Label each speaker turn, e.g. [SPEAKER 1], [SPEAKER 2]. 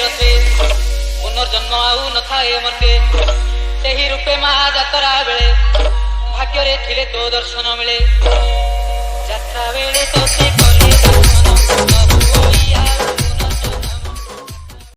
[SPEAKER 1] रथे पुनर्जन्म आउ न थाए मते सेही रूपे मा जातरा बेले भाग्य रे थिले तो दर्शन मिले जात्रा बेले तो से कले दर्शन प्रभु होइया